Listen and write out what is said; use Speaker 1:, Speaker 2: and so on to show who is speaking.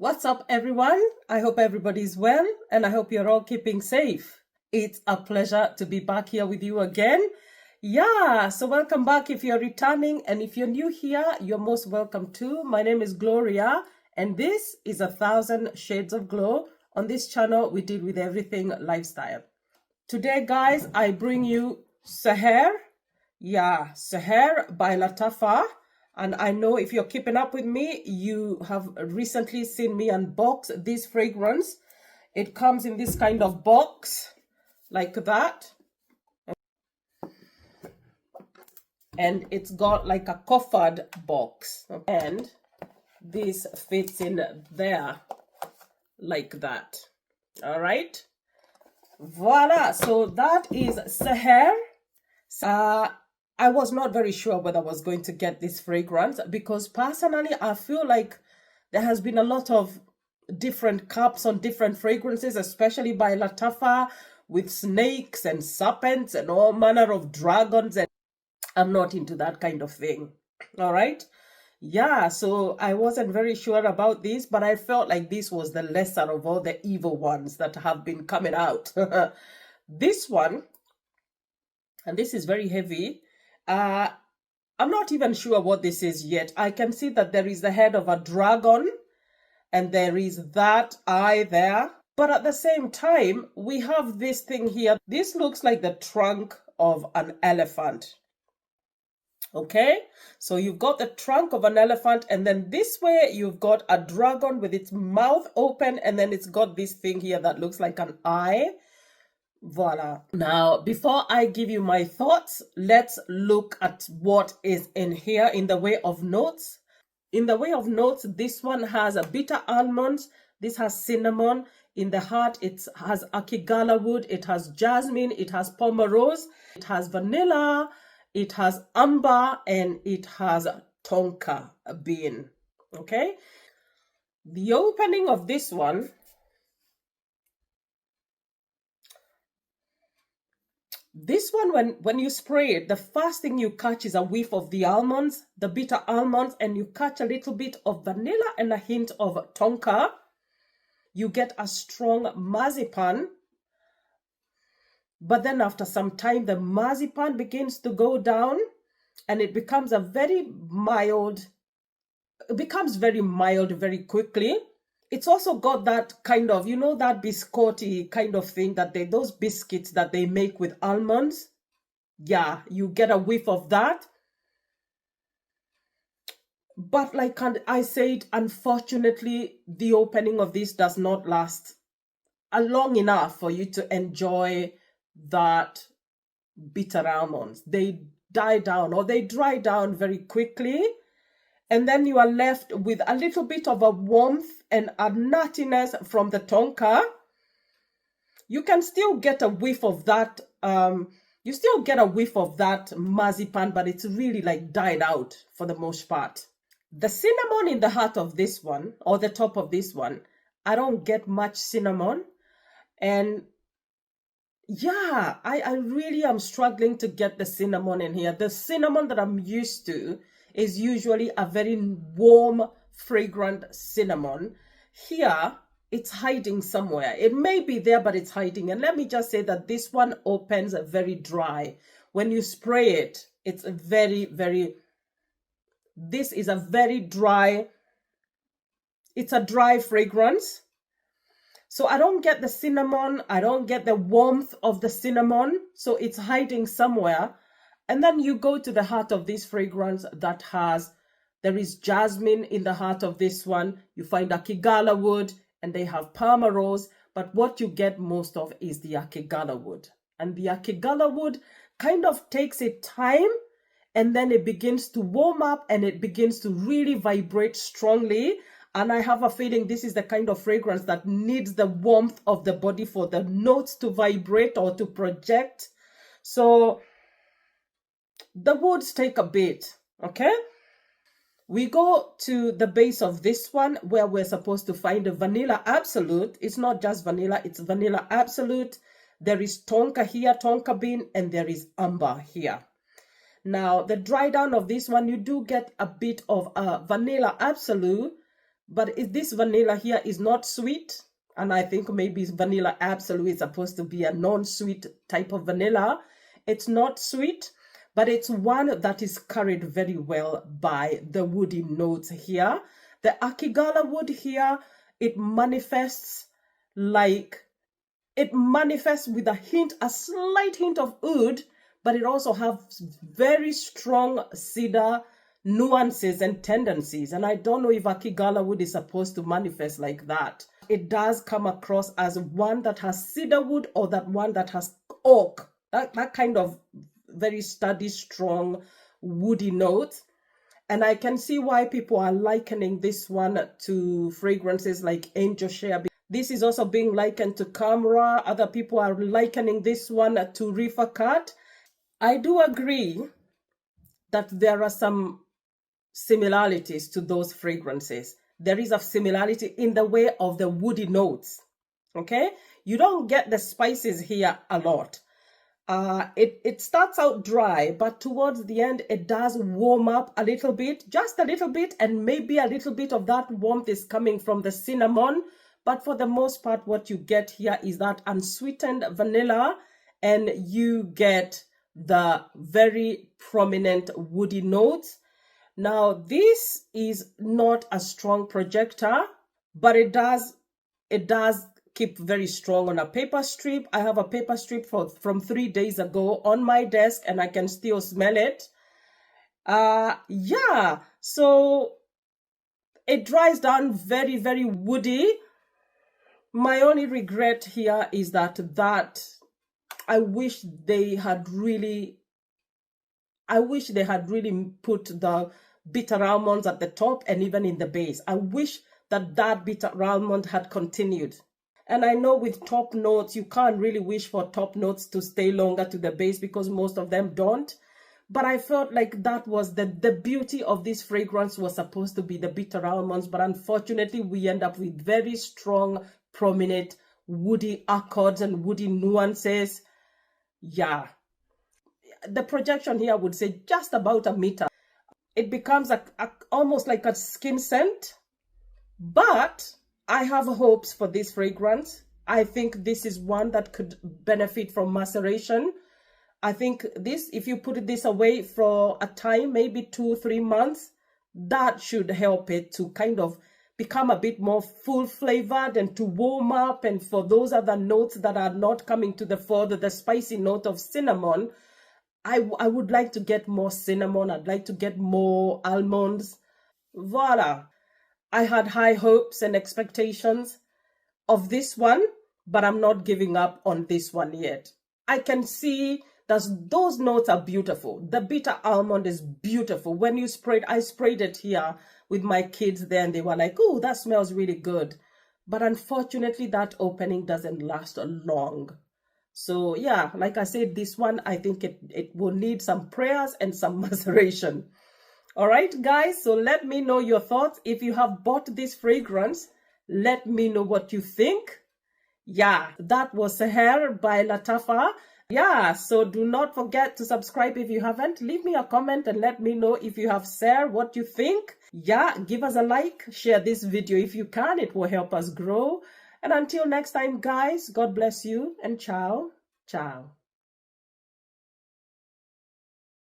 Speaker 1: What's up, everyone? I hope everybody's well and I hope you're all keeping safe. It's a pleasure to be back here with you again. So welcome back if you're returning, and if you're new here, you're most welcome too. My name is Gloria and this is 1,000 Shades of Glow. On this channel, we deal with everything lifestyle. Today, guys, I bring you SEHR. SEHR by Lataffa. And I know if you're keeping up with me, you have recently seen me unbox this fragrance. It comes in this kind of box, like that. And it's got like a coffered box. And this fits in there, like that. All right. Voila. So that is SEHR. I was not very sure whether I was going to get this fragrance because personally, I feel like there has been a lot of different cups on different fragrances, especially by Lataffa, with snakes and serpents and all manner of dragons. And I'm not into that kind of thing. All right. So I wasn't very sure about this, but I felt like this was the lesser of all the evil ones that have been coming out. This one, and this is very heavy. I'm not even sure what this is yet. I can see that there is the head of a dragon and there is that eye there. But at the same time, we have this thing here. This looks like the trunk of an elephant. Okay, so you've got the trunk of an elephant, and then this way you've got a dragon with its mouth open, and then it's got this thing here that looks like an eye. Voila. Now, before I give you my thoughts, let's look at what is in here in the way of notes. In the way of notes, this one has a bitter almonds. This has cinnamon. In the heart, it has akigala wood. It has jasmine. It has pomerose. It has vanilla. It has amber. And it has tonka bean. Okay. The opening of this one, when you spray it, the first thing you catch is a whiff of the almonds, the bitter almonds, and you catch a little bit of vanilla and a hint of tonka. You get a strong marzipan. But then after some time, the marzipan begins to go down and it becomes very mild very quickly. It's also got that kind of, that biscotti kind of thing that those biscuits that they make with almonds. Yeah, you get a whiff of that. But like I said, unfortunately, the opening of this does not last long enough for you to enjoy that bitter almonds. They die down or they dry down very quickly. And then you are left with a little bit of a warmth and a nuttiness from the tonka. You can still get a whiff of that. You still get a whiff of that marzipan, but it's really like died out for the most part. The cinnamon in the heart of this one, or the top of this one, I don't get much cinnamon. And yeah, I really am struggling to get the cinnamon in here. The cinnamon that I'm used to is usually a very warm, fragrant cinnamon. Here, it's hiding somewhere. It may be there, but it's hiding. And let me just say that this one opens very dry. When you spray it, it's this is a very dry, it's a dry fragrance. So I don't get the cinnamon. I don't get the warmth of the cinnamon. So it's hiding somewhere. And then you go to the heart of this fragrance there is jasmine in the heart of this one. You find akigala wood and they have pomerose. But what you get most of is the akigala wood. And the akigala wood kind of takes its time and then it begins to warm up and it begins to really vibrate strongly. And I have a feeling this is the kind of fragrance that needs the warmth of the body for the notes to vibrate or to project. So the woods take a bit, okay? We go to the base of this one where we're supposed to find a vanilla absolute. It's not just vanilla, it's vanilla absolute. There is tonka here, tonka bean, and there is amber here. Now, the dry down of this one, you do get a bit of vanilla absolute, But this vanilla here is not sweet. And I think maybe vanilla absolute is supposed to be a non-sweet type of vanilla. It's not sweet, but it's one that is carried very well by the woody notes here. The Akigala wood here, it manifests with a slight hint of oud, but it also has very strong cedar nuances and tendencies. And I don't know if Akigala wood is supposed to manifest like that. It does come across as one that has cedar wood or that one that has oak. That kind of very sturdy, strong, woody note. And I can see why people are likening this one to fragrances like Angel Share. This is also being likened to Camera. Other people are likening this one to Reefer Cut. I do agree that there are some similarities to those fragrances. There is a similarity in the way of the woody notes. Okay? You don't get the spices here a lot. It starts out dry, but towards the end, it does warm up a little bit, just a little bit, and maybe a little bit of that warmth is coming from the cinnamon. But for the most part, what you get here is that unsweetened vanilla, and you get the very prominent woody notes. Now, this is not a strong projector, but it does keep very strong on a paper strip. I have a paper strip from 3 days ago on my desk, and I can still smell it. Yeah, so it dries down very, very woody. My only regret here is that I wish they had really put the bitter almonds at the top and even in the base. I wish that bitter almond had continued. And I know with top notes, you can't really wish for top notes to stay longer to the base because most of them don't. But I felt like that was the beauty of this fragrance, was supposed to be the bitter almonds. But unfortunately, we end up with very strong, prominent woody accords and woody nuances. Yeah. The projection here would say just about a meter. It becomes almost like a skin scent. But I have hopes for this fragrance. I think this is one that could benefit from maceration. I think this, if you put this away for a time, maybe 2-3 months, that should help it to kind of become a bit more full flavored and to warm up. And for those other notes that are not coming to the fore, the spicy note of cinnamon, I would like to get more cinnamon. I'd like to get more almonds. Voila. I had high hopes and expectations of this one, but I'm not giving up on this one yet. I can see that those notes are beautiful. The bitter almond is beautiful. When you I sprayed it here with my kids there, and they were like, oh, that smells really good. But unfortunately, that opening doesn't last long. So yeah, like I said, this one, I think it will need some prayers and some maceration. All right, guys, so let me know your thoughts. If you have bought this fragrance, let me know what you think. Yeah, that was SEHR by Lataffa. Yeah, so do not forget to subscribe if you haven't. Leave me a comment and let me know if you have SEHR, what you think. Yeah, give us a like, share this video if you can. It will help us grow. And until next time, guys, God bless you and ciao, ciao.